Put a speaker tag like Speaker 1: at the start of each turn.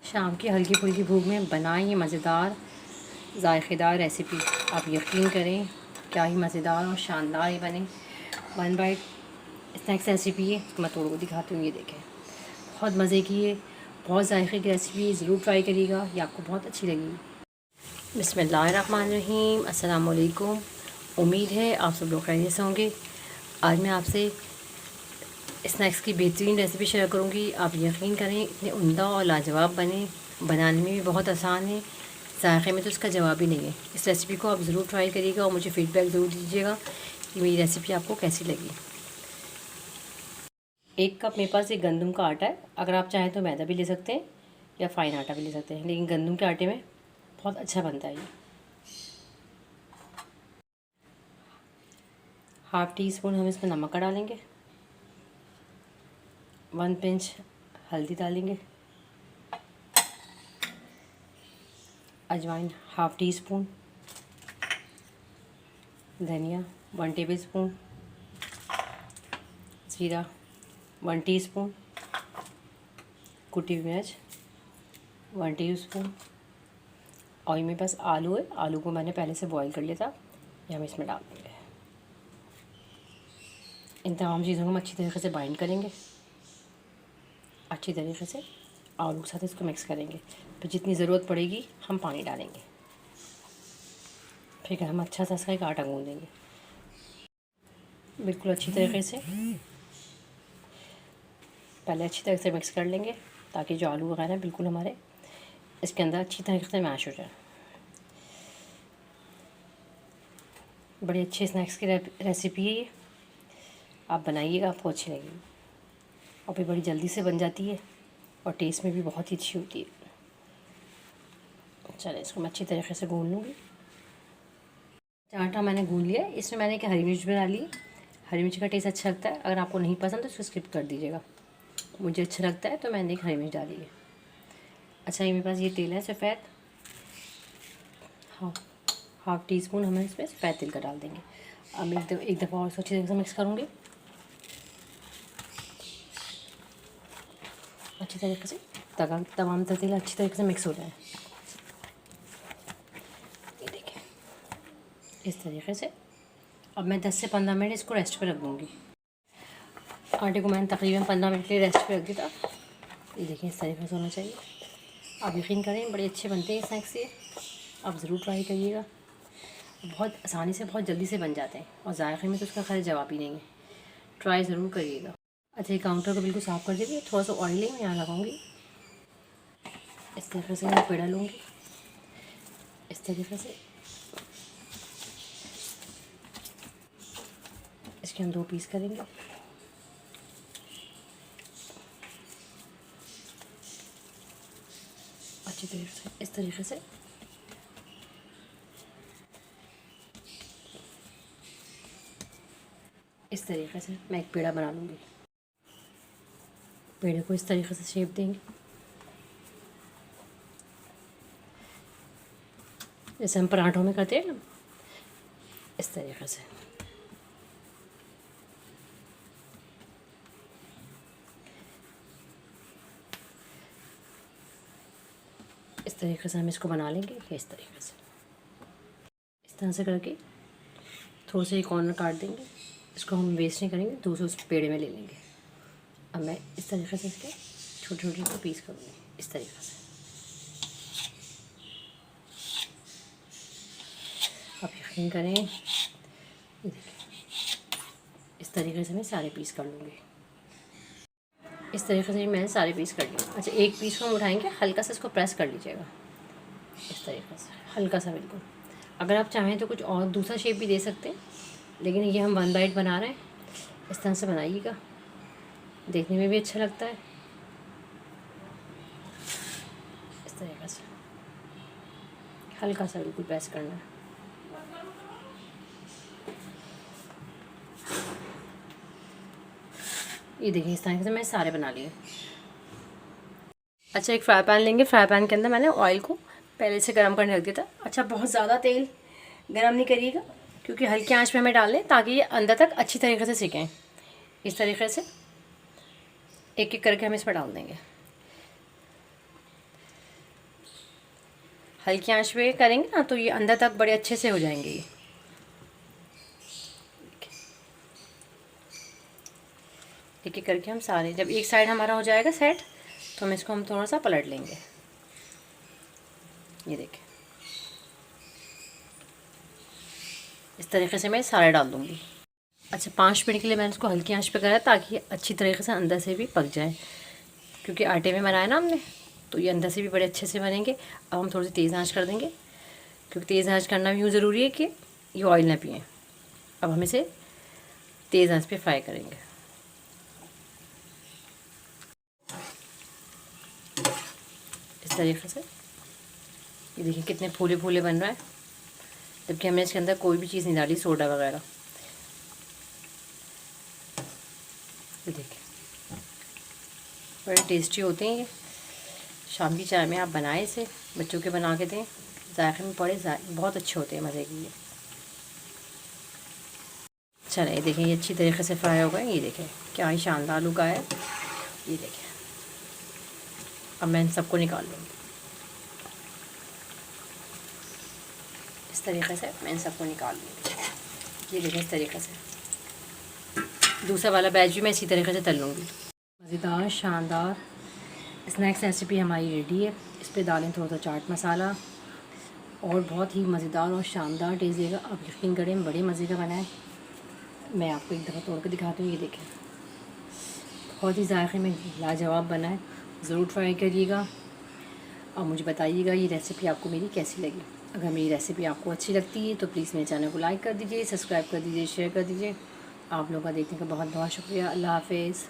Speaker 1: शाम की हल्की फुल्की भूख में बनाएं ये मज़ेदार ज़ायक़ेदार रेसिपी। आप यकीन करें क्या ही मज़ेदार और शानदार ये बने। वन बाइट स्नैक्स रेसिपी है, मैं तोड़ को दिखाती हूँ। ये देखें, बहुत मज़े की है, बहुत जायके की रेसिपी है। ज़रूर ट्राई करिएगा, ये आपको बहुत अच्छी लगेगी। बिस्मिल्लाहिर्रहमानिर्रहीम, अस्सलाम वालेकुम। उम्मीद है आप सब लोग खैरियत से होंगे। आज मैं आपसे स्नैक्स की बेहतरीन रेसिपी शेयर करूँगी। आप यकीन करें इतने उम्दा और लाजवाब बने, बनाने में भी बहुत आसान है, जायक़े में तो इसका जवाब ही नहीं है। इस रेसिपी को आप ज़रूर ट्राई करिएगा और मुझे फ़ीडबैक ज़रूर दीजिएगा कि मेरी रेसिपी आपको कैसी लगी। 1 कप मेरे पास ये गंदम का आटा है। अगर आप चाहें तो मैदा भी ले सकते हैं या फ़ाइन आटा भी ले सकते हैं, लेकिन गंदम के आटे में बहुत अच्छा बनता है ये। हाफ़ टी स्पून हम इसमें नमक का डालेंगे, 1 पिंच हल्दी डालेंगे, अजवाइन हाफ़ टी स्पून, धनिया 1 टेबल स्पून, ज़ीरा 1 टीस्पून, कुटी हुई मिर्च 1 टीस्पून। और मेरे पास आलू है, आलू को मैंने पहले से बॉईल कर लिया था, ये हम इसमें डाल देंगे। इन तमाम चीज़ों को हम अच्छी तरीके से बाइंड करेंगे, अच्छी तरीके से आलू के साथ इसको मिक्स करेंगे। फिर जितनी ज़रूरत पड़ेगी हम पानी डालेंगे, फिर हम अच्छा सा इसका एक आटा गूँध देंगे बिल्कुल अच्छी तरीके से। पहले अच्छी तरह से मिक्स कर लेंगे ताकि जो आलू वगैरह है बिल्कुल हमारे इसके अंदर अच्छी तरीके से मैश हो जाए। बड़ी अच्छी स्नैक्स की रेसिपी है ये, आप बनाइएगा, आपको अच्छी लगेगी और भी बड़ी जल्दी से बन जाती है और टेस्ट में भी बहुत ही अच्छी होती है। चलिए इसको मैं अच्छी तरीके से गूँध लूँगी। आटा मैंने गूँध लिया है, इसमें मैंने एक हरी मिर्च भी डाली है। हरी मिर्च का टेस्ट अच्छा लगता है, अगर आपको नहीं पसंद तो इसको स्किप कर दीजिएगा। मुझे अच्छा लगता है तो मैंने एक हरी मिर्च डाली है। अच्छा, ये मेरे पास ये तेल है सफ़ेद, हाफ़ टी स्पून हमें इसमें सफ़ेद तेल का डाल देंगे। अब एक दफ़ा और इसको अच्छी तरह से मिक्स करूँगी, अच्छी तरीके से तमाम तेल अच्छी तरीके से मिक्स हो जाए। ये देखें इस तरीके से। अब मैं 10 से 15 मिनट इसको रेस्ट पे रख दूँगी। आटे को मैंने तकरीबन 15 मिनट के लिए रेस्ट पे रख दिया था। ये देखिए इस तरीके से होना चाहिए। आप यकीन करें बड़े अच्छे बनते हैं स्नैक्स ये, आप ज़रूर ट्राई करिएगा। बहुत आसानी से बहुत जल्दी से बन जाते हैं और जायक़े में तो उसका खैर जवाब ही नहीं है। ट्राई ज़रूर करिएगा। अच्छा, ये काउंटर को बिल्कुल साफ़ कर दीजिए। थोड़ा सा ऑयलिंग मैं यहाँ लगाऊंगी, इस तरीके से मैं पेड़ा लूँगी, इस तरीके से इसके हम 2 पीस करेंगे। अच्छी तरीके से इस तरीके से मैं एक पेड़ा बना लूँगी। पेड़े को इस तरीके से शेप देंगे जैसे हम पराठों में करते हैं ना, इस तरीके से। इस तरीके से हम इसको बना लेंगे। इस तरीके से इस तरह से करके थोड़ा सा कॉर्नर काट देंगे। इसको हम वेस्ट नहीं करेंगे, दूसरे उस पेड़े में ले लेंगे। अब मैं इस तरीके से इसके छोटे छोटे पीस करूँगी, इस तरीके से। आप यकीन करें, ये देखिए इस तरीके से मैं सारे पीस कर लूँगी। इस तरीके से मैंने सारे पीस कर लिए। अच्छा, एक पीस को हम उठाएंगे, हल्का सा इसको प्रेस कर लीजिएगा इस तरीके से, हल्का सा बिल्कुल। अगर आप चाहें तो कुछ और दूसरा शेप भी दे सकते हैं, लेकिन ये हम 1 बाइट बना रहे हैं, इस तरह से बनाइएगा, देखने में भी अच्छा लगता है। इस तरीके से हल्का सा बिल्कुल प्रेस करना है। ये देखिए इस तरीके से मैं सारे बना लिए। अच्छा, एक फ्राई पैन लेंगे। फ्राई पैन के अंदर मैंने ऑयल को पहले से गर्म करने रख दिया था। अच्छा, बहुत ज़्यादा तेल गर्म नहीं करिएगा, क्योंकि हल्की आंच पे हमें डालने ताकि ये अंदर तक अच्छी तरीके से सीखें। इस तरीके से एक एक करके हम इसमें डाल देंगे। हल्की आंच पे करेंगे ना तो ये अंदर तक बड़े अच्छे से हो जाएंगे ये। एक एक करके हम सारे, जब एक साइड हमारा हो जाएगा सेट तो हम थोड़ा सा पलट लेंगे। ये देखें, इस तरीके से मैं सारे डाल दूँगी। अच्छा, 5 मिनट के लिए मैंने इसको हल्की आंच पे करा ताकि अच्छी तरीके से अंदर से भी पक जाए, क्योंकि आटे में बनाया ना हमने तो ये अंदर से भी बड़े अच्छे से बनेंगे। अब हम थोड़ी सी तेज़ आंच कर देंगे, क्योंकि तेज़ आंच करना भी यूँ ज़रूरी है कि ये ऑयल ना पिए। अब हम इसे तेज़ आंच पे फ्राई करेंगे। इस तरीके से ये देखिए कितने फूले फूले बन रहा है, जबकि हमने इसके अंदर कोई भी चीज़ नहीं डाली, सोडा वगैरह। ये देखिए बड़े टेस्टी होते हैं ये। शाम की चाय में आप बनाएं इसे, बच्चों के बना के दें, जायके में पड़े, बहुत अच्छे होते हैं, मज़े के लिए। चलो ये देखें, ये अच्छी तरीके से फ्राई हो गए। ये देखें क्या ही शानदार लुक आया है। ये देखें, अब मैं इन सबको निकाल लूँगी। इस तरीके से मैं इन सबको निकाल लूँगी। ये देखें, इस तरीके से दूसरा वाला बैच भी मैं इसी तरीके से तल लूँगी। मज़ेदार शानदार स्नैक्स रेसिपी हमारी रेडी है। इस पर डालें थोड़ा सा चाट मसाला और बहुत ही मज़ेदार और शानदार टेस्ट देगा। आप यकीन करें, बड़े मज़े का बना है। मैं आपको एक दफ़ा तोड़ के दिखाती हूँ। ये देखें, बहुत ही जायके में लाजवाब बना है। ज़रूर ट्राई करिएगा और मुझे बताइएगा ये रेसिपी आपको मेरी कैसी लगी। अगर मेरी रेसिपी आपको अच्छी लगती है तो प्लीज़ मेरे चैनल को लाइक कर दीजिए, सब्सक्राइब कर दीजिए, शेयर कर दीजिए। आप लोगों का देखने का बहुत बहुत शुक्रिया। अल्लाह हाफ़िज़।